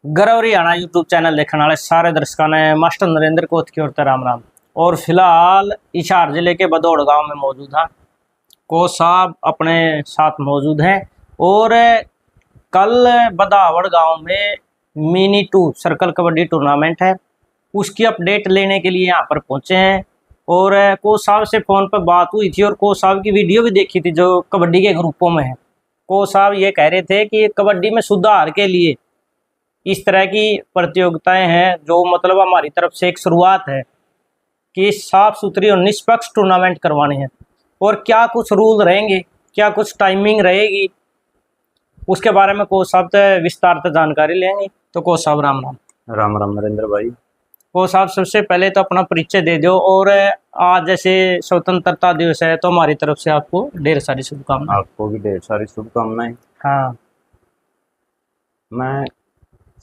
गर्व Haryana YouTube channel देखने वाले सारे दर्शकों ने मास्टर नरेंद्र कोत की ओर से राम राम। और फिलहाल हिसार जिले के बदौड़ गांव में मौजूद हैं। कोच साहब अपने साथ मौजूद हैं और कल बदावड़ गांव में मिनी 2 सर्कल कबड्डी टूर्नामेंट है, उसकी अपडेट लेने के लिए यहाँ पर पहुंचे हैं। और कोच साहब से फ़ोन पर बात हुई थी और कोच साहब की वीडियो भी देखी थी जो कबड्डी के ग्रुपों में है। कोच साहब ये कह रहे थे कि कबड्डी में सुधार के लिए इस तरह की प्रतियोगिताएं हैं जो मतलब हमारी तरफ से एक शुरुआत है कि साफ सुथरी और निष्पक्ष टूर्नामेंट करवाने हैं। और क्या कुछ रूल रहेंगे, क्या कुछ टाइमिंग रहेगी, उसके बारे में कोच साहब से विस्तार से जानकारी लेंगे। तो कोच साहब राम राम। राम राम नरेंद्र भाई। कोच साहब सबसे पहले तो अपना परिचय दे दो और आज जैसे स्वतंत्रता दिवस है तो हमारी तरफ से आपको ढेर सारी शुभकामनाएं। आपको भी ढेर सारी शुभकामनाएं। हाँ, मैं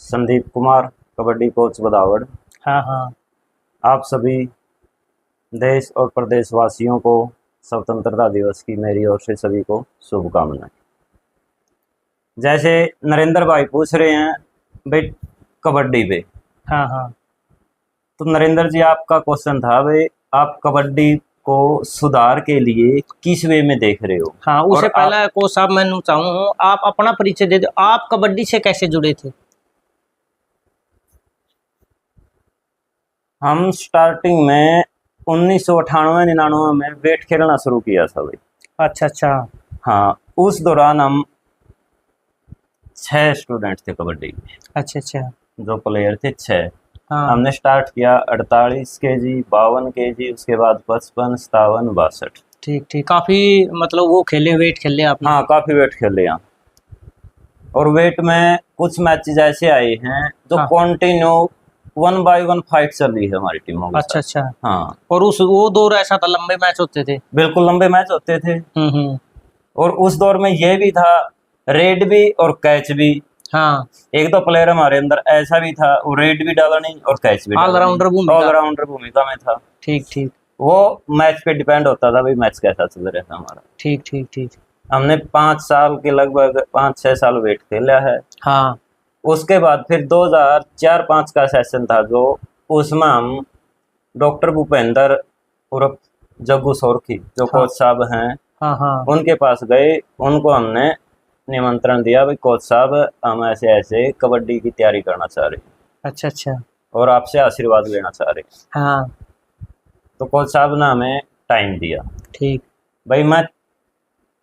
संदीप कुमार, कबड्डी कोच बदावड़। हाँ हाँ, आप सभी देश और प्रदेशवासियों को स्वतंत्रता दिवस की मेरी ओर से सभी को शुभकामनाएं। जैसे नरेंद्र भाई पूछ रहे हैं भाई कबड्डी पे, हाँ हाँ, तो नरेंद्र जी आपका क्वेश्चन था भाई आप कबड्डी को सुधार के लिए किस वे में देख रहे हो। हाँ, उससे और पहले कोच साहब मैं चाहूँ आप अपना परिचय दे दो, आप कबड्डी से कैसे जुड़े थे? हम स्टार्टिंग में 1998-99 में वेट खेलना शुरू किया था भाई। अच्छा अच्छा, हाँ, उस दौरान हम 6 स्टूडेंट थे कबड्डी के, अच्छा अच्छा, जो प्लेयर थे 6। हाँ, हमने स्टार्ट किया 48 केजी, 52 केजी, उसके बाद 55, 57, 62। ठीक ठीक, काफी मतलब वो खेले, वेट खेले आपने? हाँ, काफी वेट खेले यहाँ। और वेट में कुछ मैचेस ऐसे आए हैं जो हाँ, कंटिन्यू 1 by 1 फाइट चल रही है हमारी टीमों के अच्छा साथ। अच्छा, हाँ, और उस वो दौर ऐसा था, लंबे मैच होते थे? बिल्कुल लंबे मैच होते थे। हम्म, और उस दौर में ये भी था, रेड भी और कैच भी। हाँ, एक दो प्लेयर हमारे अंदर ऐसा भी था, वो रेड भी डाला नहीं और कैच भी ऑलराउंडर भूमिका। ऑलराउंडर भूमिका में था। ठीक ठीक, वो मैच पे डिपेंड होता था भाई, मैच कैसा चल रहा था हमारा। ठीक ठीक ठीक, हमने 5 साल के लगभग 5-6 साल वेट खेला है। हाँ, उसके बाद फिर 2004-05 का सेशन था जो, उसमें हम डॉक्टर भूपेंद्र उर्फ जग्गू सोरखी जो हाँ, कोच साहब हैं, हाँ हाँ, उनके पास गए। उनको हमने निमंत्रण दिया भाई कोच साहब हम ऐसे ऐसे कबड्डी की तैयारी करना चाह रहे हैं अच्छा अच्छा, और आपसे आशीर्वाद लेना चाह रहे हैं। हाँ, तो कोच साहब ने हमें टाइम दिया ठीक, भाई, मैं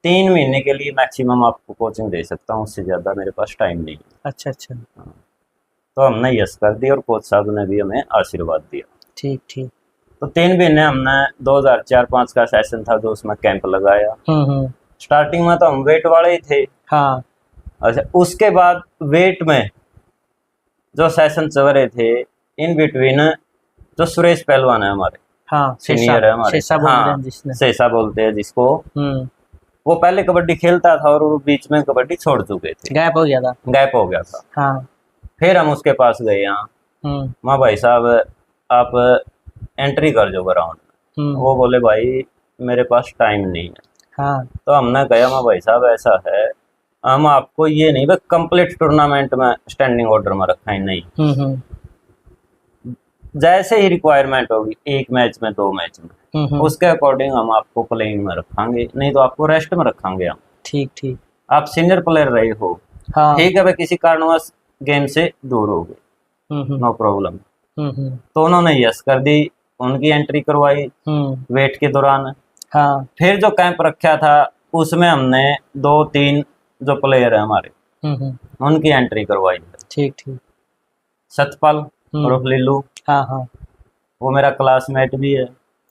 3 महीने के लिए मैक्सिमम आपको कोचिंग दे सकता हूँ, उससे ज़्यादा मेरे पास टाइम नहीं है। अच्छा अच्छा, तो हमने यस कर दिया और कोच साहब ने भी हमें आशीर्वाद दिया। ठीक ठीक, तो 3 महीने हमने 2004-05 का सेशन था जो उसमें कैंप लगाया। स्टार्टिंग में तो हम वेट वाले ही थे। हाँ, अच्छा, उसके बाद वेट में जो सेशन चल रहे थे, इन बिटवीन जो सुरेश पहलवान है हमारे, हाँ, सीनियर है हमारे, शेषा बोल रहे हैं जिसने, शेषा बोलते हैं जिसको, वो पहले कबड्डी खेलता था और वो बीच में कबड्डी छोड़ चुके थे, गैप हो गया था, गैप हो गया था। हाँ, फिर हम उसके पास गए यहाँ, माँ भाई साहब आप एंट्री कर जो ग्राउंड में। वो बोले भाई मेरे पास टाइम नहीं है। हाँ, तो हमने कहा माँ भाई साहब ऐसा है, हम आपको ये नहीं बस कंप्लीट टूर्नामेंट में स्टैंडिंग ऑर्डर में रखें, नहीं, जैसे ही रिक्वायरमेंट होगी 1 मैच में 2 मैच में उसके अकॉर्डिंग हम आपको प्लेइंग में रखेंगे, नहीं तो आपको रेस्ट में रखेंगे हम। ठीक ठीक, आप सीनियर प्लेयर रहे हो, हाँ, ठीक है भाई, किसी कारणवश गेम से दूर हो गए, नो प्रॉब्लम। तो उन्होंने यस कर दी, उनकी एंट्री करवाई वेट के दौरान। हाँ, फिर जो कैंप रखा था उसमें हमने 2-3 जो प्लेयर है हमारे उनकी एंट्री करवाई। ठीक ठीक, सतपाल और लिल्लू, हाँ हाँ, वो मेरा क्लासमेट भी है,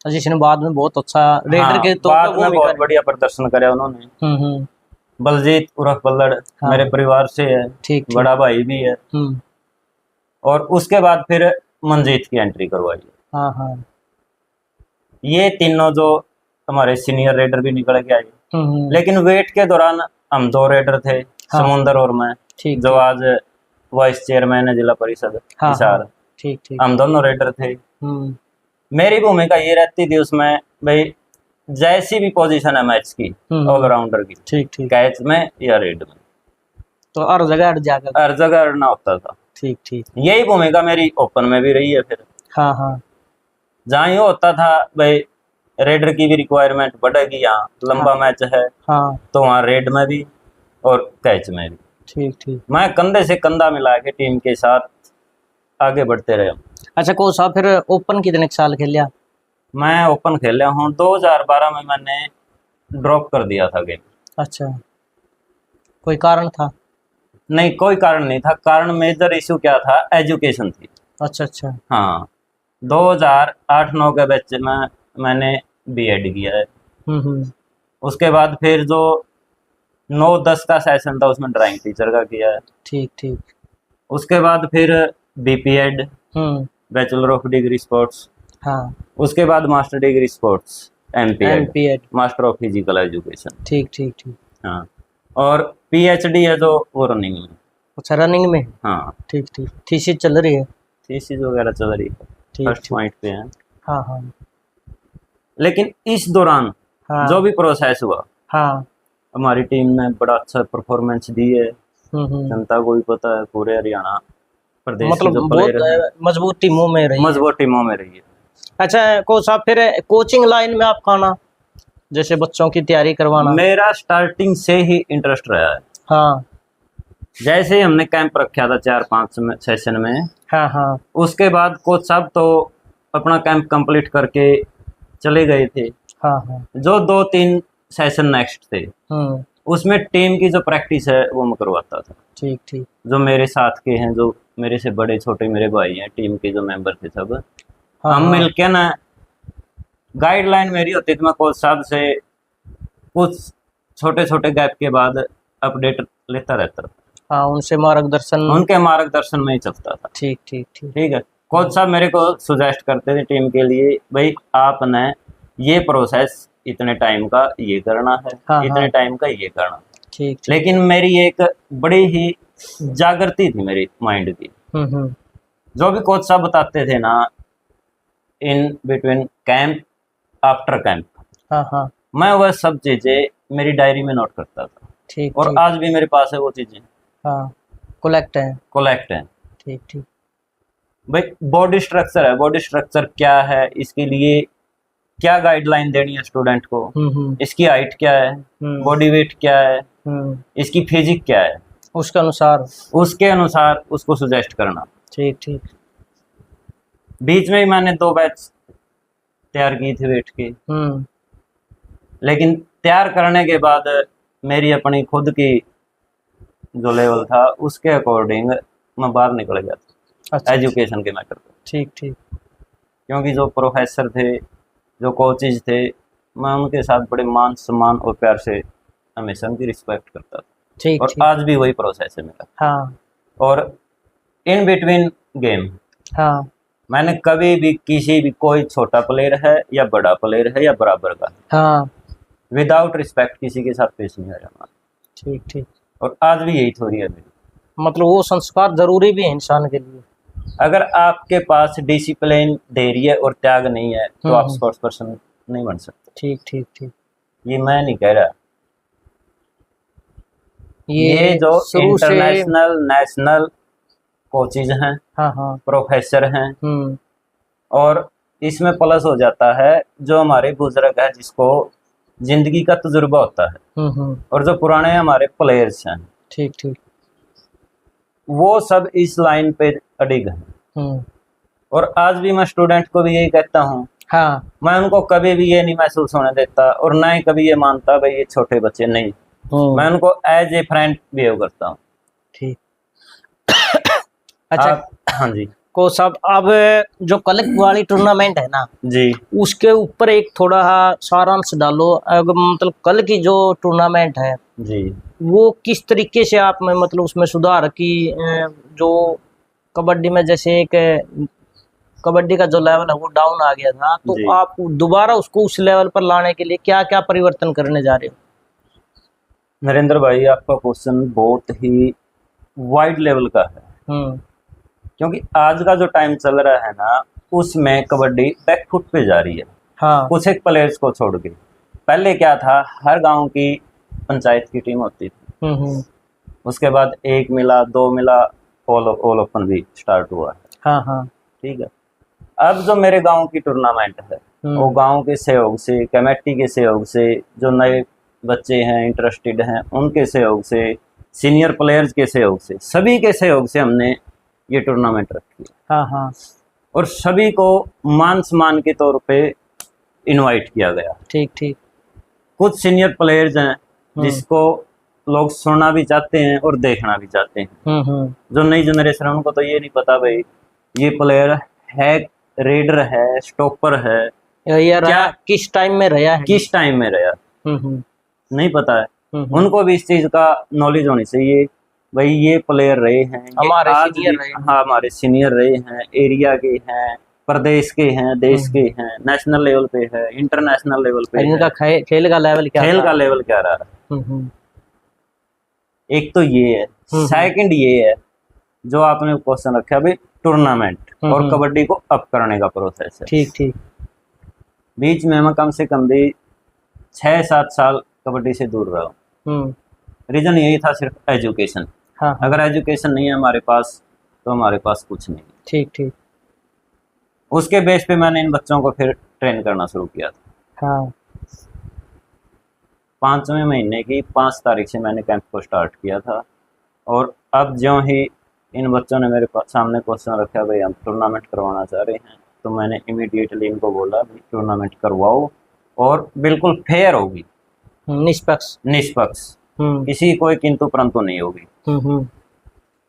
जिसने बाद में बहुत अच्छा रेडर के तो बाद में बहुत बढ़िया प्रदर्शन कराया उन्होंने। बलजीत उर्फ बल्लड़, हाँ, मेरे परिवार से है, ठीक, बड़ा भाई भी है। और उसके बाद फिर मंजीत की एंट्री करवाई। हाँ हाँ, ये तीनों जो हमारे सीनियर रेडर भी निकल के आए। लेकिन वेट के दौरान हम 2 रेडर थे, हाँ, समुंदर और मैं, जो आज वाइस चेयरमैन है जिला परिषद हिसार। हाँ, ठीक ठीक, हम दोनों रेडर थे। मेरी भूमिका ये रहती थी उसमें भाई, जैसी भी पोजीशन है मैच की ऑलराउंडर की, ठीक ठीक, कैच में या रेड में, तो हर जगह अड़ जाकर हर जगह अड़ना होता था। ठीक ठीक। यही भूमिका मेरी ओपन में भी रही है। फिर हाँ हाँ जहाँ ये होता था भाई रेडर की भी रिक्वायरमेंट बढ़ेगी, यहाँ लंबा हाँ मैच है हाँ तो वहाँ रेड में भी और कैच में भी ठीक ठीक। मैं कंधे से कंधा मिला के टीम के साथ आगे बढ़ते रहे। अच्छा कोच साहब फिर ओपन कितने साल खेलिया? मैं ओपन खेला हूँ, 2012 में मैंने ड्रॉप कर दिया था गेम। अच्छा, कोई कारण था? नहीं, कोई कारण नहीं था। कारण मेजर इशू क्या था, एजुकेशन थी। अच्छा अच्छा। हाँ, 2008-9 के बैच में मैंने बीएड किया है। हम्म। उसके बाद फिर जो 9-10 का सेशन था उसमें ड्राइंग टीचर का किया है। ठीक ठीक। उसके बाद फिर BPEd, hmm. Bachelor of degree sports. हाँ। उसके बाद master degree sports, MPEd, MPEd. Master of physical education. ठीक ठीक ठीक। हाँ, और पीएचडी है जो वो रनिंग में। अच्छा रनिंग में। हाँ, ठीक ठीक। थीसिस चल रही है? थीसिस वगैरह चल रही है, ठीक फर्स्ट ठीक। पॉइंट पे है। हाँ हाँ लेकिन इस दौरान हाँ जो भी प्रोसेस हुआ, हाँ। हमारी टीम ने बड़ा अच्छा परफॉर्मेंस दी है। हम्म। जनता को भी पता है, पूरे हरियाणा प्रदेश की मतलब जो बहुत प्लेयर हैं मजबूत टीमों में रही है। मजबूत टीमों में रही है। अच्छा कोच साहब फिर कोचिंग लाइन में आपका आना, जैसे बच्चों की तैयारी करवाना? मेरा स्टार्टिंग से ही इंटरेस्ट रहा है। हाँ जैसे ही हमने कैंप रखा था 4-5 सेशन में, हाँ हाँ उसके बाद कोच साहब तो अपना कैंप कंप्लीट करके चले गए थे। हाँ हाँ। जो 2-3 सेशन नेक्स्ट थे हम्म। उसमें टीम की जो प्रैक्टिस है वो मैं करवाता था। ठीक ठीक। जो मेरे साथ के हैं, जो मेरे से बड़े छोटे मेरे भाई हैं, टीम के जो मेंबर थे सब, हाँ हम हाँ मिलके ना, गाइडलाइन मेरी होती थी, मैं कोच साहब से कुछ छोटे छोटे गैप के बाद अपडेट लेता रहता था। हाँ, उनसे मार्गदर्शन। उनके मार्गदर्शन में ही चलता था। ठीक ठीक ठीक। ठीक है, कोच साहब मेरे को सुजेस्ट करते थे टीम के लिए, भाई आपने ये प्रोसेस इतने टाइम का ये करना है, हाँ, इतने हाँ। टाइम का ये करना है। ठीक ठीक। लेकिन मेरी एक बड़ी ही जागृति थी मेरी माइंड की। हम्म। जो भी कोच साहब बताते थे ना, in between camp, after camp, हाँ हाँ। मैं वह सब चीज़ें मेरी डायरी में नोट करता था। ठीक और ठीक। आज भी मेरे पास है वो चीज़ें, हाँ, कलेक्ट है। कोलेक्ट हैं। ठीक ठीक। भाई बॉडी स्ट्रक्चर है, बॉडी स्ट्रक्चर क्या है, इसके लिए क्या गाइडलाइन देनी है स्टूडेंट को, इसकी हाइट क्या है, बॉडी वेट क्या है, इसकी फिजिक क्या है, उसके अनुसार उसको सजेस्ट करना। ठीक ठीक। बीच में ही मैंने 2 बैच तैयार की थी वेट की, लेकिन तैयार करने के बाद मेरी अपनी खुद की जो लेवल था उसके अकॉर्डिंग मैं बाहर निकल गया था। अच्छा, एजुकेशन के मैटर पे। ठीक ठीक। क्योंकि क्योंकि जो प्रोफेसर थे, जो कोचेज थे, मैं उनके साथ बड़े मान सम्मान और प्यार से हमेशा उनकी रिस्पेक्ट करता था। ठीक और ठीक। आज भी वही प्रोसेस है मेरा। हाँ और इन बिटवीन गेम हाँ। मैंने कभी भी किसी भी, कोई छोटा प्लेयर है या बड़ा प्लेयर है या बराबर का, हाँ। विदाउट रिस्पेक्ट किसी के साथ पेश नहीं आया। ठीक ठीक। और आज भी यही थोड़ी है मेरी। मतलब वो संस्कार जरूरी भी है इंसान के लिए। अगर आपके पास डिसिप्लिन, धैर्य और त्याग नहीं है तो आप स्पोर्ट्स पर्सन नहीं बन सकते। ठीक ठीक ठीक। ये मैं नहीं कह रहा, ये जो शुरू से। इंटरनेशनल नेशनल कोचेज हैं, हाँ हाँ। प्रोफेसर हैं, और इसमें प्लस हो जाता है जो हमारे बुजुर्ग हैं, जिसको जिंदगी का तजुर्बा होता है, और जो पुराने हमारे प्लेयर्स हैं, ठीक ठीक, वो सब इस लाइन पे अडिग हैं। और आज भी मैं स्टूडेंट को भी यही कहता हूँ, हाँ। मैं उनको कभी भी ये नहीं महसूस होने देता और ना ही कभी ये मानता भाई ये छोटे बच्चे, नहीं। मैं उनको एज ए फ्रेंड बिहेव करता हूँ। ठीक। अच्छा। हाँ जी को सब, अब जो कल वाली टूर्नामेंट है ना जी, उसके ऊपर एक थोड़ा सारांश डालो। मतलब कल की जो टूर्नामेंट है जी, वो किस तरीके से आप में मतलब उसमें सुधार की, जो कबड्डी में जैसे एक कबड्डी का जो लेवल है वो डाउन आ गया था, तो आप दोबारा उसको उस लेवल पर लाने के लिए क्या क्या परिवर्तन करने जा रहे हो? नरेंद्र भाई, आपका क्वेश्चन बहुत ही वाइड लेवल का है। क्योंकि आज का जो टाइम चल रहा है ना, उसमें कबड्डी बैकफुट पे जा रही है। हाँ। कुछ एक प्लेयर्स को छोड़ के। पहले क्या था, हर गांव की पंचायत की टीम होती थी, उसके बाद 1 मिला, 2 मिला, ऑल ओपन भी स्टार्ट हुआ है। हाँ हाँ। ठीक है। अब जो मेरे गांव की टूर्नामेंट है वो गांव के सहयोग से, कमेटी के सहयोग से, जो नए बच्चे हैं इंटरेस्टेड हैं उनके सहयोग से, सीनियर प्लेयर्स के सहयोग से, सभी के सहयोग से हमने ये टूर्नामेंट रखी है। हाँ हाँ। और सभी को मान सम्मान के तौर पे इनवाइट किया गया। ठीक ठीक। कुछ सीनियर प्लेयर्स हैं जिसको लोग सुनना भी चाहते हैं और देखना भी चाहते हैं। जो नई जनरेशन है उनको तो ये नहीं पता भाई ये प्लेयर है, रेडर है, स्टॉपर है, यार क्या किस टाइम में रहा है, किस टाइम में रहा नहीं पता है। उनको भी इस चीज का नॉलेज होनी चाहिए भाई ये प्लेयर रहे हैं, हमारे सीनियर रहे। हाँ हमारे सीनियर रहे हैं, एरिया के हैं, प्रदेश के हैं, देश के हैं, नेशनल लेवल पे है, इंटरनेशनल लेवल पे है। इनका खेल का लेवल क्या, खेल का लेवल क्या रहा है। एक तो ये है। सेकंड ये है जो आपने क्वेश्चन रखा भाई टूर्नामेंट और कबड्डी को अप करने का प्रोसेस है। ठीक ठीक। बीच में मैं कम से कम भी 6-7 साल कबड्डी से दूर रहा हूँ। रीजन यही था सिर्फ एजुकेशन। हाँ। अगर एजुकेशन नहीं है हमारे पास तो हमारे पास कुछ नहीं। ठीक ठीक। उसके बेस पे मैंने इन बच्चों को फिर ट्रेन करना शुरू किया था। हाँ। 5वें महीने की 5 तारीख से मैंने कैंप को स्टार्ट किया था। और अब ज्यों ही इन बच्चों ने मेरे सामने क्वेश्चन रखा भाई हम टूर्नामेंट करवाना चाह रहे हैं तो मैंने इमीडिएटली इनको बोला भाई टूर्नामेंट करवाओ और बिल्कुल फेयर होगी, निष्पक्ष, किसी कोई किंतु परंतु नहीं होगी।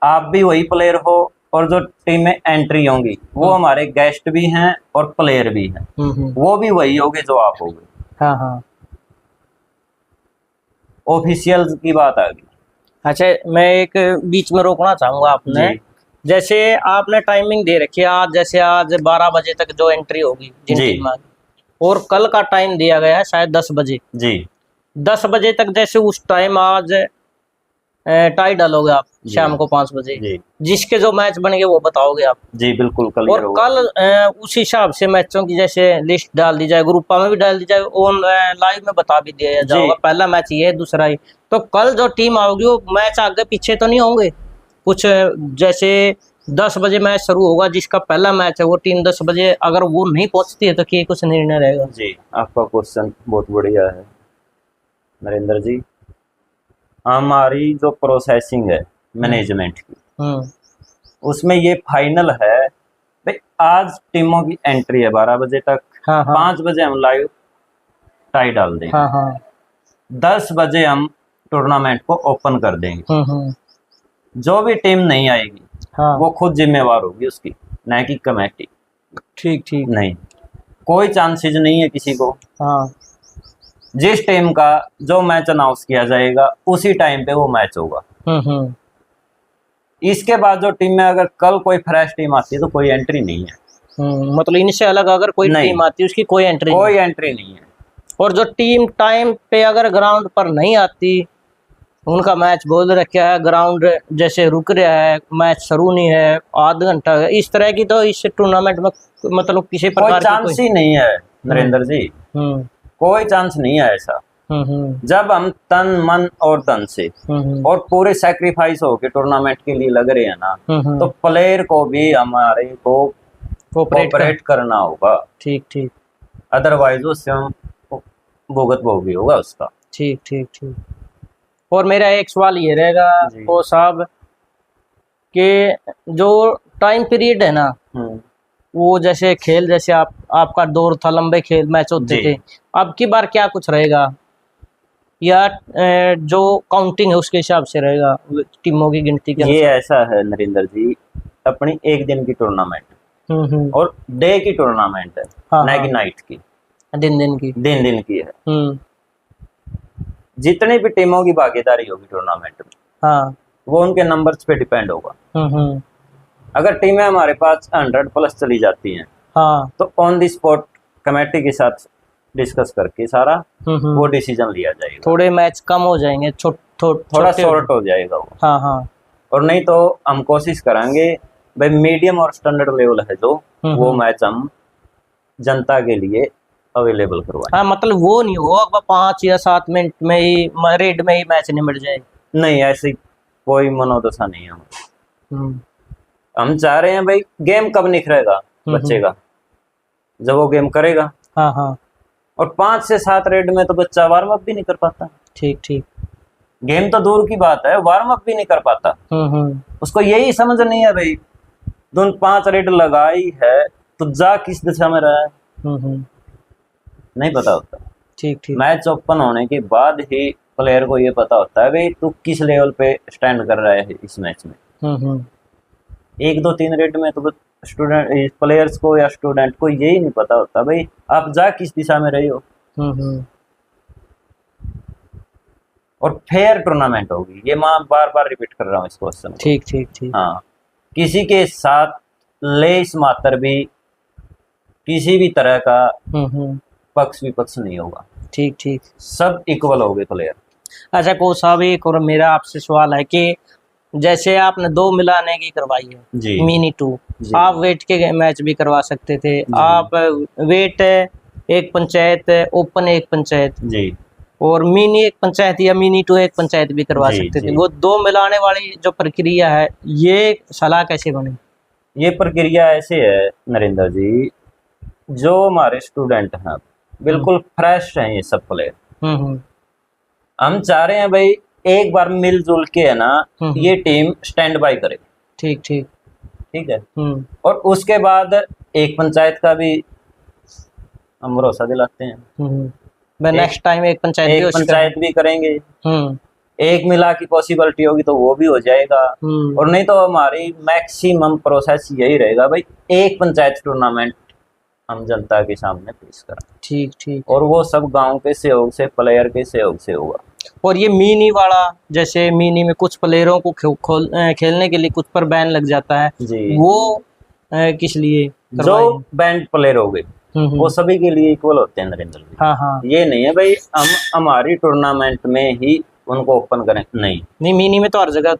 आप भी वही प्लेयर हो और जो टीम में एंट्री होंगी वो हमारे गेस्ट भी हैं और प्लेयर भी हैं, वो भी वही होंगे जो आप होंगे। हाँ हाँ। ऑफिशियल की बात आ गई। अच्छा मैं एक बीच में रोकना चाहूंगा आपने, जैसे आपने टाइमिंग दे रखी है आज, जैसे आज 12 बजे तक जो एंट्री होगी जिन टीम में, और कल का टाइम दिया गया है शायद 10 बजे। जी 10 बजे तक, जैसे उस टाइम आज टाई डालोगे आप शाम को 5 बजे, जिसके जो मैच बनेंगे वो बताओगे आप। जी बिल्कुल कल। और कल उस हिसाब से मैचों की जैसे लिस्ट डाल दी जाए, ग्रुपा में भी डाल दी जाए, ऑन लाइव में बता भी दिया जाएगा पहला मैच ये है दूसरा ही। तो कल जो टीम आओगी वो मैच आगे पीछे तो नहीं होंगे कुछ, जैसे 10 बजे मैच शुरू होगा जिसका पहला मैच है वो टीम 10 बजे अगर वो नहीं पहुंचती है तो क्या कुछ निर्णय रहेगा। जी आपका क्वेश्चन बहुत बढ़िया है नरेंद्र जी। हमारी जो प्रोसेसिंग है मैनेजमेंट की उसमें ये फाइनल है भाई आज टीमों की एंट्री है 12 बजे तक। हाँ, 5 बजे हम लाइव टाई डाल देंगे। हाँ, 10 बजे हम टूर्नामेंट को ओपन कर देंगे। जो भी टीम नहीं आएगी वो खुद जिम्मेवार होगी उसकी, न कि कमेटी। ठीक ठीक। नहीं कोई चांसेस नहीं है किसी को। हाँ। जिस टीम का जो मैच अनाउंस किया जाएगा उसी टाइम पे वो मैच होगा। इसके बाद जो टीम में अगर कल कोई फ्रेश टीम आती है तो कोई एंट्री नहीं है। मतलब इनसे अलग अगर कोई टीम आती है उसकी कोई एंट्री नहीं है। और जो टीम टाइम पे अगर ग्राउंड पर नहीं आती, उनका मैच बोल रखा है, ग्राउंड जैसे रुक रहा है, मैच शुरू नहीं है, आधा घंटा है, इस तरह की, तो इस टूर्नामेंट में मतलब किसी प्रकार की चांस ही नहीं है नरेंद्र जी। कोई चांस नहीं है ऐसा। जब हम तन मन और धन से और पूरे सैक्रिफाइस होके टूर्नामेंट के लिए लग रहे हैं ना, तो प्लेयर को भी हमारे को कोऑपरेट करना होगा। ठीक ठीक। अदरवाइज वो स्वयं भुगत भोगी होगा उसका। ठीक ठीक ठीक। और मेरा एक सवाल ये रहेगा वो साहब कि जो टाइम पीरियड है ना, वो जैसे खेल, जैसे आपका दौर था, लंबे खेल मैच होते थे, अब की बार क्या कुछ रहेगा या जो काउंटिंग है उसके हिसाब से रहेगा टीमों की गिनती के? ये ऐसा है नरेंद्र जी, अपनी एक दिन की टूर्नामेंट और डे की टूर्नामेंट है, ना कि नाइट की, दिन की है। जितनी भी टीमों की भागीदारी होगी टूर्नामेंट में, वो उनके नंबर्स पे डिपेंड होगा। अगर टीमें हमारे पास 100+ चली जाती हैं, तो ऑन द स्पॉट कमेटी के साथ डिस्कस करके सारा वो डिसीजन लिया जाएगा। थोड़े मैच कम हो जाएंगे, थोड़ा शॉर्ट हो जाएगा वो। हाँ। और नहीं तो हम कोशिश करेंगे भाई मीडियम और स्टैंडर्ड लेवल है जो वो मैच हम जनता के लिए अवेलेबल करवाएं। हाँ, मतलब वो नहीं हो 5 या 7 मिनट में ही रेड में ही मैच निमट जाए। नहीं, ऐसी कोई मनोदशा नहीं है। हम चाह रहे हैं भाई गेम कब निखरेगा बच्चे का, जब वो गेम करेगा। हाँ हाँ। और 5 से 7 रेड में तो बच्चा वार्म अप भी नहीं कर पाता। ठीक ठीक। गेम तो दूर की बात है, वार्म अप भी नहीं कर पाता। उसको यही समझ नहीं है भाई, तुम 5 रेड लगाई है तो जा किस दिशा में रहा है, नहीं पता होता। ठीक ठीक। मैच ओपन होने के बाद ही प्लेयर को ये पता होता है भाई तू किस लेवल पे स्टैंड कर रहा है इस मैच में। 1 2 3 रेड में तो स्टूडेंट प्लेयर्स को या स्टूडेंट को यही नहीं पता होता भाई आप जा किस दिशा में रही हो। और फेयर टूर्नामेंट होगी, ये मैं बार बार रिपीट कर रहा हूँ इस क्वेश्चन को। ठीक ठीक ठीक। हाँ, किसी के साथ लेस मात्र भी किसी भी तरह का पक्ष विपक्ष नहीं होगा। ठीक ठीक। सब इक्वल हो गए प्लेयर। अच्छा कोच साहब, एक और मेरा आपसे सवाल है कि जैसे आपने 2 मिलाने की करवाई है जी, मिनी 2, आप वेट के मैच भी करवा सकते थे। आप वेट एक पंचायत, ओपन एक पंचायत जी, और मिनी एक पंचायत या मिनी 2 एक पंचायत भी करवा सकते थे। वो 2 मिलाने वाली जो प्रक्रिया है, ये सलाह कैसे बनी? ये प्रक्रिया ऐसे है नरेंद्र जी, जो हमारे स्टूडेंट हैं बिल्कुल फ्रेश हैं ये सब प्लेयर। हम चाह रहे हैं भाई एक बार मिलजुल के है ना ये टीम स्टैंड बाय करे। ठीक ठीक। ठीक है। और उसके बाद एक पंचायत का भी हम भरोसा दिलाते हैं, नेक्स्ट टाइम एक पंचायत भी करेंगे। एक मिला की पॉसिबिलिटी होगी तो वो भी हो जाएगा। और नहीं तो हमारी मैक्सिमम प्रोसेस यही रहेगा भाई एक पंचायत टूर्नामेंट हम जनता के सामने पेश करें। ठीक ठीक। और वो सब गांव के सहयोग से, प्लेयर के सहयोग से होगा। और ये मिनी वाला, जैसे मिनी में कुछ प्लेयरों को खेलने के लिए कुछ पर बैन लग जाता है जी, वो किस लिए? जो बैंड प्लेयर हो गए वो सभी के लिए इक्वल होते हैं नरेंद्र जी। हाँ हाँ। ये नहीं है भाई हम हमारी टूर्नामेंट में ही उनको ओपन करें, नहीं मिनी में तो हर जगह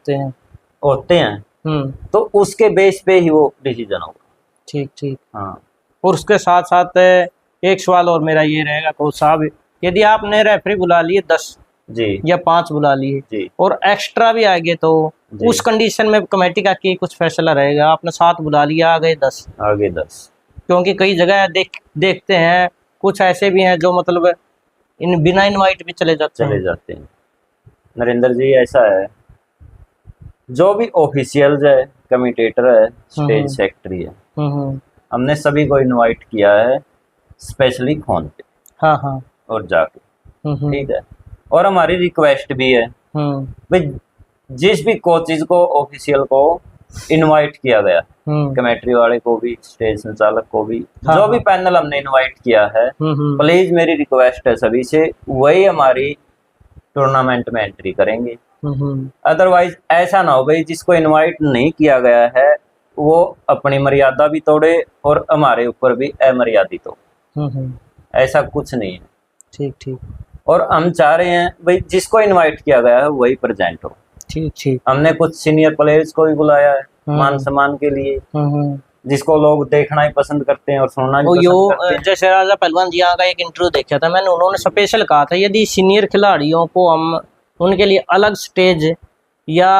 होते हैं तो उसके बेस पे ही वो डिसीजन होगा। ठीक ठीक। हाँ। और उसके साथ साथ एक सवाल और मेरा ये रहेगा कोच साहब, यदि आपने रेफरी बुला लिए 10 जी या 5 बुला लिए जी, और एक्स्ट्रा भी आ गए तो उस कंडीशन में कमेटी का की कुछ फैसला रहेगा? आपने 7 बुला लिया, आ गए 10, क्योंकि कई जगह देखते हैं कुछ ऐसे भी हैं जो मतलब बिना इनवाइट भी चले जाते हैं। नरेंद्र जी ऐसा है, जो भी ऑफिशियल है, कमिटेटर है, स्टेज सेक्रेटरी है, हमने सभी को इनवाइट किया है स्पेशली फोन पे। हाँ हाँ। और जाके ठीक है। और हमारी रिक्वेस्ट भी है भाई जिस भी कोचेज को, ऑफिशियल को इनवाइट किया गया, कमेटी वाले को भी, स्टेज संचालक को भी, हाँ, जो भी पैनल हमने इनवाइट किया है, प्लीज मेरी रिक्वेस्ट है सभी से वही हमारी टूर्नामेंट में एंट्री करेंगे। अदरवाइज ऐसा ना हो भाई जिसको इनवाइट नहीं किया गया है वो अपनी मर्यादा भी तोड़े और हमारे ऊपर भी अमर्यादित हो। ऐसा कुछ नहीं है। ठीक ठीक। और हम चाह रहे हैं भाई जिसको इनवाइट किया गया है वही प्रेजेंट हो। ठीक ठीक। हमने कुछ सीनियर प्लेयर्स को भी बुलाया है मान सम्मान के लिए, जिसको लोग देखना ही पसंद करते हैं और सुनना भी पसंद करते हैं। जैसे राजा पहलवान जी का एक इंटरव्यू देखा था मैंने, उन्होंने स्पेशल कहा था यदि सीनियर खिलाड़ियों को हम उनके लिए अलग स्टेज या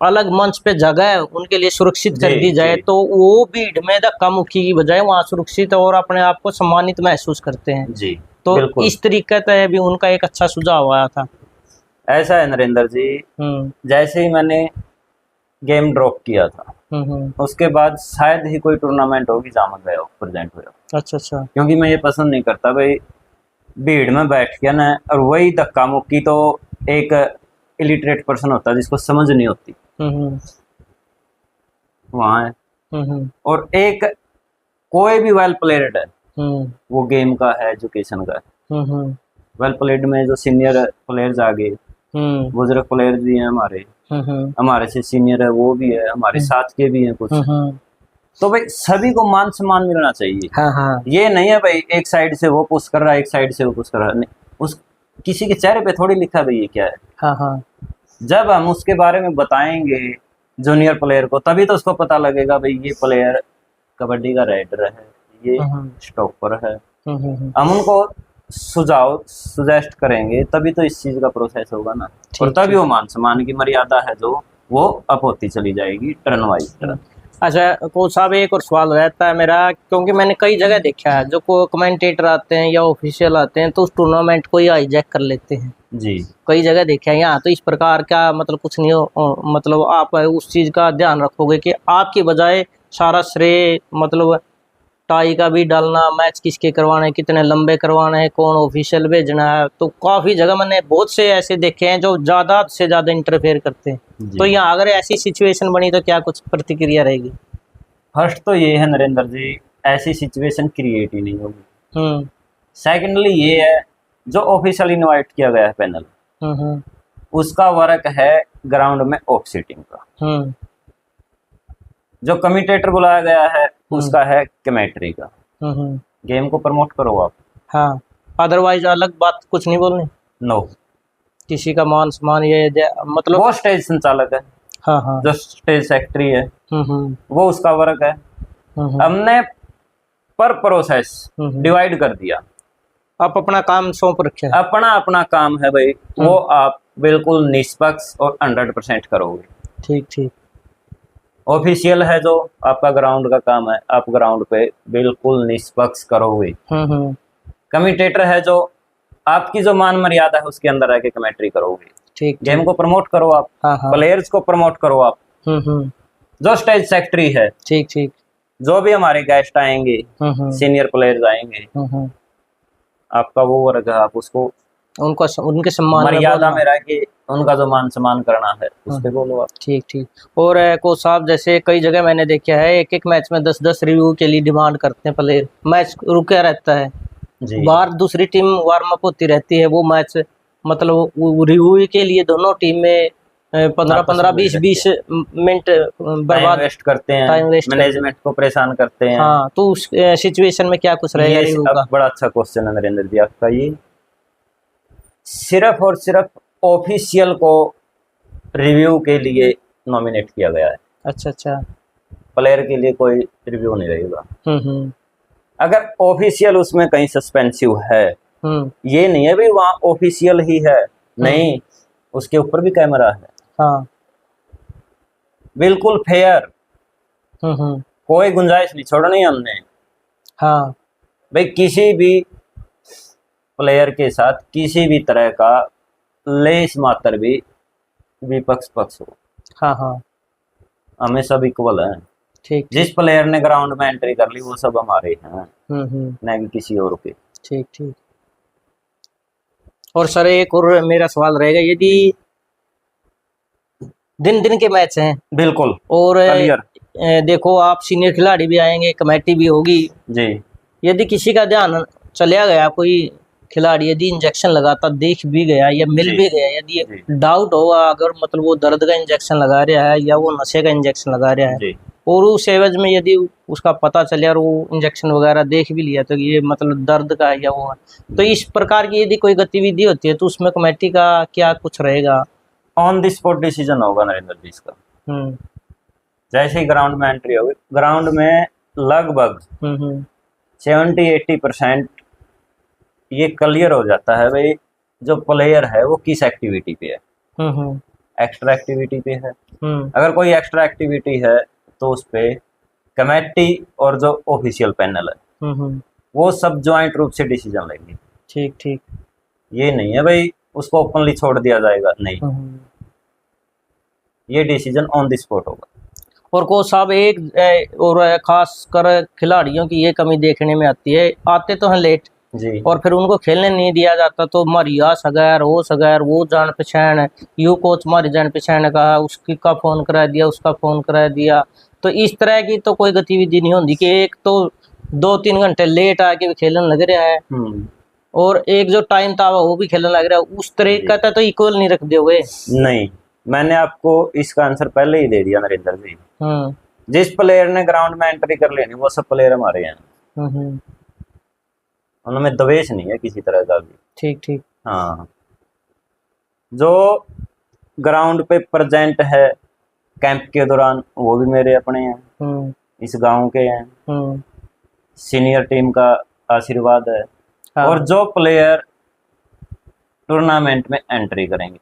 अलग मंच पे जगह उनके लिए सुरक्षित कर दी जाए तो वो भीड़ में धक्का मुक्की की बजाय वहाँ सुरक्षित और अपने आप को सम्मानित महसूस करते हैं जी। तो इस तरीके से भी उनका एक अच्छा सुझाव आया था। ऐसा है नरेंद्र जी, जैसे ही मैंने गेम ड्रॉप किया था उसके बाद शायद ही कोई टूर्नामेंट होगी जहाँ मैं गया प्रेजेंट हुआ। अच्छा अच्छा। क्योंकि मैं ये पसंद नहीं करता भाई भीड़ में बैठ के ना, और वही धक्का मुक्की तो एक इलिटरेट पर्सन होता है जिसको समझ नहीं होती वहाँ है। और एक कोई भी वेल प्लेयर्ड है, वो गेम का है, एजुकेशन का है। वेल प्लेयर्ड में जो सीनियर प्लेयर्स आ गए, बुजुर्ग प्लेयर्स भी हैं हमारे से सीनियर है वो भी है, हमारे साथ के भी हैं कुछ। तो भाई सभी को मान सम्मान मिलना चाहिए। हाँ। ये नहीं है भाई एक साइड से वो पुश कर रहा है, एक साइड से वो पुश कर रहा है, नहीं, उस किसी के चेहरे पे थोड़ी लिखा भाई ये क्या है। हाँ। जब हम उसके बारे में बताएंगे जूनियर प्लेयर को तभी तो उसको पता लगेगा भाई ये प्लेयर कबड्डी का राइडर है, ये स्टॉपर है। हम उनको सुजेस्ट करेंगे तभी तो इस चीज का प्रोसेस होगा ना, और तभी वो मान सम्मान की मर्यादा है जो वो अप होती चली जाएगी टर्न वाइज टर्न। अच्छा कोच साहब, एक और सवाल रहता है मेरा, क्योंकि मैंने कई जगह देखा है जो को कमेंटेटर आते हैं या ऑफिशियल आते हैं तो उस टूर्नामेंट को ही हाईजैक कर लेते हैं। जी कई जगह देखा है, यहाँ तो इस प्रकार का मतलब कुछ नहीं हो, मतलब आप उस चीज़ का ध्यान रखोगे कि आपकी बजाय सारा श्रेय मतलब टाई का भी डालना, मैच किसके करवाने, कितने लंबे करवाने हैं, कौन ऑफिशियल भेजना है, तो काफ़ी जगह मैंने बहुत से ऐसे देखे हैं जो ज़्यादा से ज़्यादा इंटरफेयर करते हैं। जी। तो यहाँ अगर ऐसी सिचुएशन बनी तो क्या कुछ प्रतिक्रिया रहेगी? फर्स्ट तो ये है नरेंद्र जी, ऐसी सिचुएशन क्रिएट ही नहीं होगी। सेकेंडली ये है, जो ऑफिशियल इनवाइट किया गया है पैनल, उसका वर्क है ग्राउंड में ऑफ सीटिंग का। जो कमिटेटर बुलाया गया है उसका है कमेंट्री का। गेम को प्रमोट करो आप। हाँ, अदरवाइज अलग बात कुछ नहीं बोलनी। नो, किसी का मान सम्मान ये मतलब वो स्टेज संचालक है। हाँ हाँ, जो स्टेज सेक्रेटरी है वो उसका वर्क है। हमने पर प्रोसेस डिवाइड कर दिया। आप अपना काम सौंप रखे हैं। अपना अपना काम है भाई, वो आप बिल्कुल निष्पक्ष और 100% करोगे। ठीक ठीक। ऑफिशियल है जो आपका ग्राउंड का काम है, आप ग्राउंड पे बिल्कुल निष्पक्ष करोगे। कमिटेटर है जो आपकी जो मान मर्यादा है उसके अंदर रह के कमेंट्री करोगे। ठीक। गेम को प्रमोट करो आप। हाँ हाँ। प्लेयर्स को प्रमोट करो आप। जो स्टेज सेक्रेटरी है, ठीक ठीक, जो भी हमारे गेस्ट आएंगे, सीनियर प्लेयर्स आएंगे, आपका वो वर्ग है, आप उसको उनको उनके सम्मान मर्यादा में रह के उनका जो मान सम्मान करना है उस पे बोलो आप। ठीक ठीक। और कोच साहब, जैसे कई जगह मैंने देखा है एक एक मैच में 10-10 रिव्यू के लिए डिमांड करते हैं प्लेयर, मैच रुका रहता है जी। बाहर दूसरी टीम वार्म अप होती रहती है, वो मैच मतलब रिव्यू के लिए दोनों टीम में 15-15 20-20 मिनट बर्बाद वेस्ट करते हैं, टाइम वेस्ट मैनेजमेंट को परेशान करते हैं। हाँ, तो उस सिचुएशन में क्या कुछ रहेगा रिव्यू का? बड़ा अच्छा क्वेश्चन है नरेंद्र जी आपका। ये सिर्फ और सिर्फ ऑफिशियल को रिव्यू के लिए नॉमिनेट किया गया है। अच्छा अच्छा। प्लेयर के लिए कोई रिव्यू नहीं रहेगा। अगर ऑफिशियल उसमें कहीं सस्पेंसिव है, ये नहीं है भाई वहाँ ऑफिशियल ही है, नहीं, उसके ऊपर भी कैमरा है। हाँ, बिल्कुल फेयर, कोई गुंजाइश नहीं छोड़नी हमने। हाँ भाई किसी भी प्लेयर के साथ किसी भी तरह का लेस मात्र भी विपक्ष पक्ष हो, हाँ हाँ, हमें सब इक्वल हैं। ठीक। जिस प्लेयर ने ग्राउंड में एंट्री कर ली वो सब हमारे हैं, न कि किसी और के। ठीक ठीक। और सर एक और मेरा सवाल रहेगा, यदि दिन दिन के मैच हैं बिल्कुल और क्लियर, देखो आप सीनियर खिलाड़ी भी आएंगे, कमेटी भी होगी जी, यदि किसी का ध्यान चला गया, कोई खिलाड़ी यदि इंजेक्शन लगाता देख भी गया या मिल भी गया, यदि डाउट होगा अगर मतलब वो दर्द का इंजेक्शन लगा रहा है या वो नशे का इंजेक्शन लगा रहा है, और उस एवज में यदि उसका पता चले और वो इंजेक्शन वगैरह देख भी लिया तो ये मतलब दर्द का है या वो है, तो इस प्रकार की यदि कोई गतिविधि होती है तो उसमें कमेटी का क्या कुछ रहेगा? ऑन द स्पॉट डिसीजन होगा नरेंद्र जी इसका। जैसे ही ग्राउंड में एंट्री होगी, ग्राउंड में लगभग 70-80% ये क्लियर हो जाता है भाई जो प्लेयर है वो किस एक्टिविटी पे है। एक्स्ट्रा एक्टिविटी पे है, अगर कोई एक्स्ट्रा एक्टिविटी है तो उस पे कमेटी और जो ऑफिशियल पैनल है वो सब ज्वाइंट रूप से डिसीजन लेंगे। ठीक ठीक। ये नहीं है भाई उसको ओपनली छोड़ दिया जाएगा, नहीं, ये डिसीजन ऑन द स्पॉट होगा। और कोच साहब एक और खास कर खिलाड़ियों की ये कमी देखने में आती है, आते तो हैं लेट जी, और फिर उनको खेलने नहीं दिया जाता, तो मरिया सगैर वो जान पहचान, यू कोच मारी जान पहचान का, उसकी का फ़ोन करा दिया, उसका फ़ोन करा दिया, तो इस तरह की तो कोई गतिविधि नहीं होती कि एक तो 2-3 घंटे लेट आके खेलने लग रहा है और एक जो टाइम था वो भी खेलने लग रहा है, उस तरीका का तो इक्वल नहीं रख दोगे? नहीं, मैंने आपको इसका आंसर पहले ही दे दिया नरेंद्र जी। जिस प्लेयर ने ग्राउंड में एंट्री कर लेनी वो सब प्लेयर हमारे हैं, उनमें द्वेष नहीं है किसी तरह का भी। ठीक ठीक। हाँ, जो ग्राउंड पे प्रेजेंट है कैंप के दौरान वो भी मेरे अपने हैं, इस गांव के हैं, सीनियर टीम का आशीर्वाद है। हाँ। और जो प्लेयर टूर्नामेंट में एंट्री करेंगे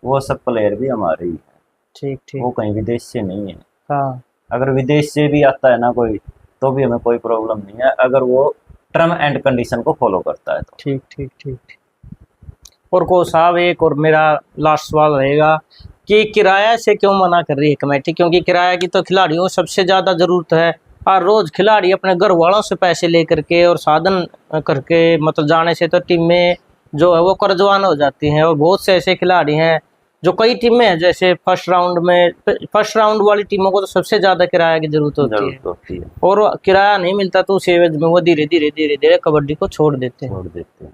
वो सब प्लेयर भी हमारे ही हैं। ठीक ठीक। वो कहीं विदेश से नहीं है। हाँ अगर विदेश से भी आता है ना कोई, तो भी हमें कोई प्रॉब्लम नहीं है, अगर वो टर्म एंड कंडीशन को फॉलो करता है तो। ठीक ठीक ठीक। और को साहब एक और मेरा लास्ट सवाल रहेगा कि किराया से क्यों मना कर रही है कमेटी, क्योंकि किराया की तो खिलाड़ियों को सबसे ज़्यादा ज़रूरत है, और रोज़ खिलाड़ी अपने घर वालों से पैसे ले करके और साधन करके मतलब जाने से तो टीमें जो है वो कर्जवान हो जाती हैं। और बहुत से ऐसे खिलाड़ी हैं जो कई टीमें हैं, जैसे फर्स्ट राउंड वाली टीमों को तो सबसे ज़्यादा किराया की ज़रूरत होती है, और किराया नहीं मिलता तो उस एवज में वो धीरे धीरे कबड्डी को छोड़ देते हैं।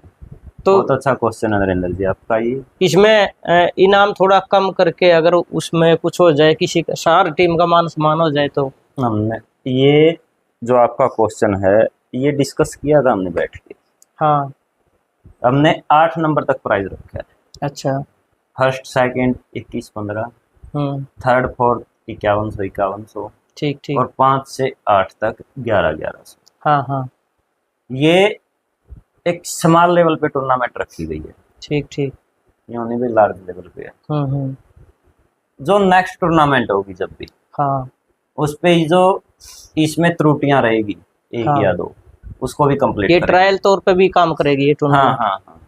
तो बहुत अच्छा क्वेश्चन है नरेंद्र जी आपका। ये इसमें इनाम थोड़ा कम करके अगर उसमें कुछ हो जाए, किसी का सार टीम का मान सम्मान हो जाए तो। हमने ये जो आपका क्वेश्चन है ये डिस्कस किया था हमने बैठ के। हाँ, हमने 8 नंबर तक प्राइज रखा है। अच्छा। First second 21-15, third fourth 5100। ठीक ठीक। और 5 से 8 तक 1100। हाँ हाँ। ये एक स्मॉल लेवल पे टूर्नामेंट रखी गई है। ठीक ठीक। यानी भी लार्ज लेवल पे है। जो नेक्स्ट टूर्नामेंट होगी जब भी, हाँ, उस पे जो इसमें त्रुटियां रहेगी एक या दो, उसको भी कंप्लीट ये ट्रायल तौर पे भी काम करेगी ये टूर्नामेंट। हाँ हाँ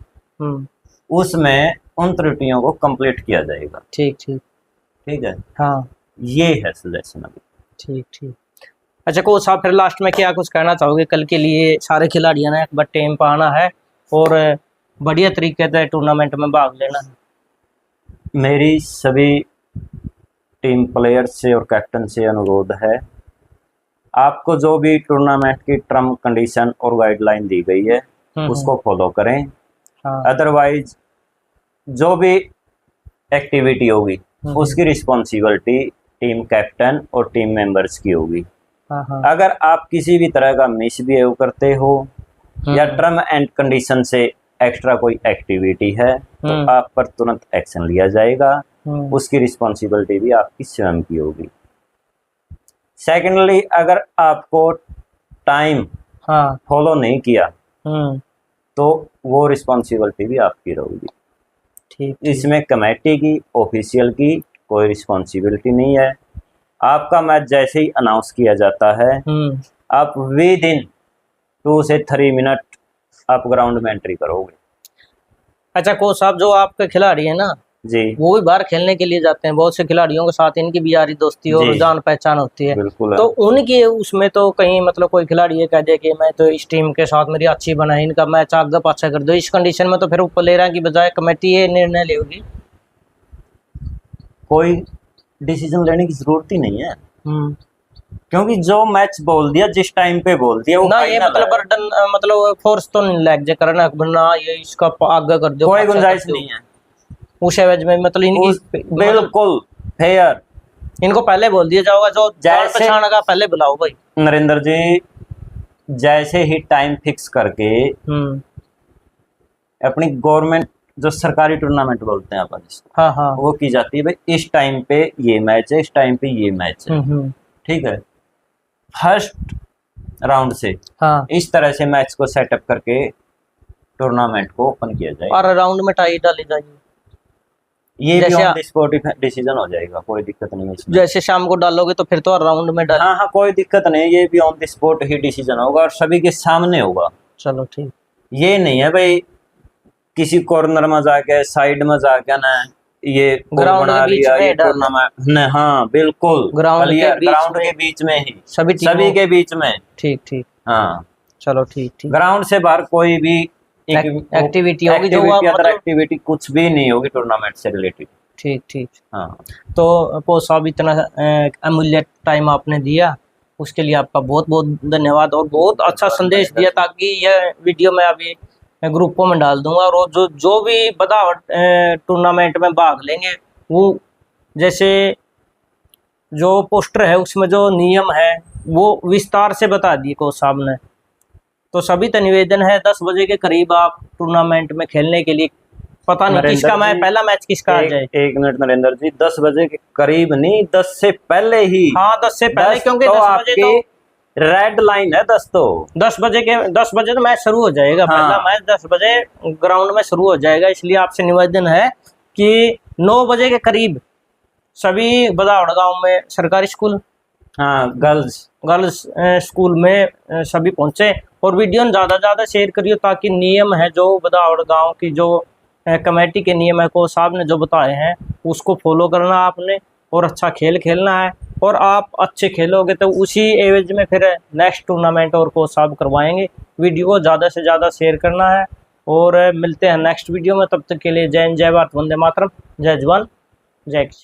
हाँ। उसमें उन त्रुटियों को कंप्लीट किया जाएगा। ठीक ठीक। ठीक है। हाँ, ये है सजेशन अभी। ठीक ठीक। अच्छा कोच साहब, फिर लास्ट में क्या कुछ कहना चाहोगे? कल के लिए सारे खिलाड़ियों ने एक बार टीम पर आना है और बढ़िया तरीके से टूर्नामेंट में भाग लेना है। मेरी सभी टीम प्लेयर्स से और कैप्टन से अनुरोध है, आपको जो भी टूर्नामेंट की टर्म कंडीशन और गाइडलाइन दी गई है उसको फॉलो करें। हाँ। अदरवाइज जो भी एक्टिविटी होगी उसकी रिस्पॉन्सिबिलिटी टीम कैप्टन और टीम मेंबर्स की होगी। हाँ। अगर आप किसी भी तरह का मिसबिहेव करते हो या टर्म एंड कंडीशन से एक्स्ट्रा कोई एक्टिविटी है तो आप पर तुरंत एक्शन लिया जाएगा। उसकी रिस्पॉन्सिबिलिटी भी आपकी स्वयं की होगी। सेकेंडली, अगर आपको टाइम फॉलो नहीं किया तो वो रिस्पॉन्सिबिलिटी भी आपकी रहेगी। ठीक। इसमें कमेटी की, ऑफिशियल की कोई रिस्पॉन्सिबिलिटी नहीं है। आपका मैच जैसे ही अनाउंस किया जाता है आप विद इन 2 से 3 मिनट आप ग्राउंड में एंट्री करोगे। अच्छा कोच साहब, जो आपके खिलाड़ी है ना जी, वो भी बाहर खेलने के लिए जाते हैं, बहुत से खिलाड़ियों के साथ इनकी भी यारी दोस्ती और जान पहचान होती है। बिल्कुल। तो उनके उसमें तो कहीं मतलब कोई खिलाड़ी ये कह दे कि मैं तो इस टीम के साथ मेरी अच्छी बनाई, इनका मैच आगे पाछा कर दो, इस कंडीशन में तो फिर प्लेयर की बजाय कमेटी ये निर्णय लेगी। कोई डिसीजन लेने की जरूरत ही नहीं है, क्योंकि जो मैच बोल दिया, जिस टाइम पे बोल दिया वो ना, ये मतलब बर्डन मतलब फोर्स तो नहीं लग जाए करना ना, ये इसका आगे कर दो, कोई गुंजाइश नहीं है उस एवज में। मतलब इनकी बिल्कुल फेयर, इनको पहले बोल दिया जाएगा, जो जैसे पहचान का पहले बुलाओ भाई। नरेंद्र जी, जैसे ही टाइम फिक्स करके अपनी गवर्नमेंट जो सरकारी टूर्नामेंट बोलते हैं अपन इसको, हाँ हाँ, वो की जाती है भाई इस टाइम पे ये मैच है, इस टाइम पे ये मैच है। ठीक है। फर्स्ट राउंड से हाँ, इस तरह से मैच को सेटअप करके टूर्नामेंट को ओपन किया जाए और राउंड में टाई डाली जाएगी। ये भी ऑन द स्पॉट डिसीजन हो जाएगा, कोई दिक्कत नहीं है इसमें। जैसे शाम को डालोगे तो फिर तो राउंड में डाल। हाँ हाँ, कोई दिक्कत नहीं, ये भी on the spot he decision होगा और सभी के सामने होगा। चलो ठीक। ये नहीं है भाई किसी कॉर्नर में जाके, साइड में जाके ना ये ग्राउंड के बीच में टूर्नामेंट। हाँ बिल्कुल, ग्राउंड के बीच में ही, सभी के बीच में। ठीक ठीक। हाँ चलो ठीक ठीक। ग्राउंड से बाहर कोई भी एक्टिविटी होगी, जो अदर एक्टिविटी कुछ भी नहीं होगी टूर्नामेंट से रिलेटेड। ठीक ठीक। हाँ, तो कोच साहब, इतना अमूल्य टाइम आपने दिया उसके लिए आपका बहुत बहुत धन्यवाद, और बहुत अच्छा संदेश दिया, ताकि यह वीडियो मैं अभी ग्रुपों में डाल दूंगा। और जो भी बदावट टूर्नामेंट में भाग लेंगे, वो जैसे जो पोस्टर है उसमें जो नियम है वो विस्तार से बता दिए कोच साहब ने। तो सभी का निवेदन है 10 बजे के करीब आप टूर्नामेंट में खेलने के लिए, पता नहीं किसका मैच, पहला मैच किसका आ जाए। 1 मिनट नरेंद्र जी, 10 बजे के करीब नहीं, 10 से पहले ही। हाँ 10 से पहले, क्योंकि 10 बजे तो रेड लाइन है। 10 बजे तो मैच शुरू हो जाएगा। हाँ। पहला मैच 10 बजे ग्राउंड में शुरू हो जाएगा, इसलिए आपसे निवेदन है कि 9 बजे के करीब सभी बदावड़ गांव में सरकारी स्कूल, हाँ गर्ल्स स्कूल में सभी पहुंचे। और वीडियो में ज़्यादा से ज़्यादा शेयर करिए ताकि नियम है जो बदावड़ गांव की जो कमेटी के नियम है को साहब ने जो बताए हैं उसको फॉलो करना आपने, और अच्छा खेल खेलना है। और आप अच्छे खेलोगे तो उसी एवज में फिर नेक्स्ट टूर्नामेंट और कोच साहब करवाएंगे। वीडियो को ज़्यादा से ज़्यादा शेयर करना है और मिलते हैं नेक्स्ट वीडियो में। तब तक के लिए जय हिंद, जय भारत, वंदे मातरम, जय जवान जय किसान।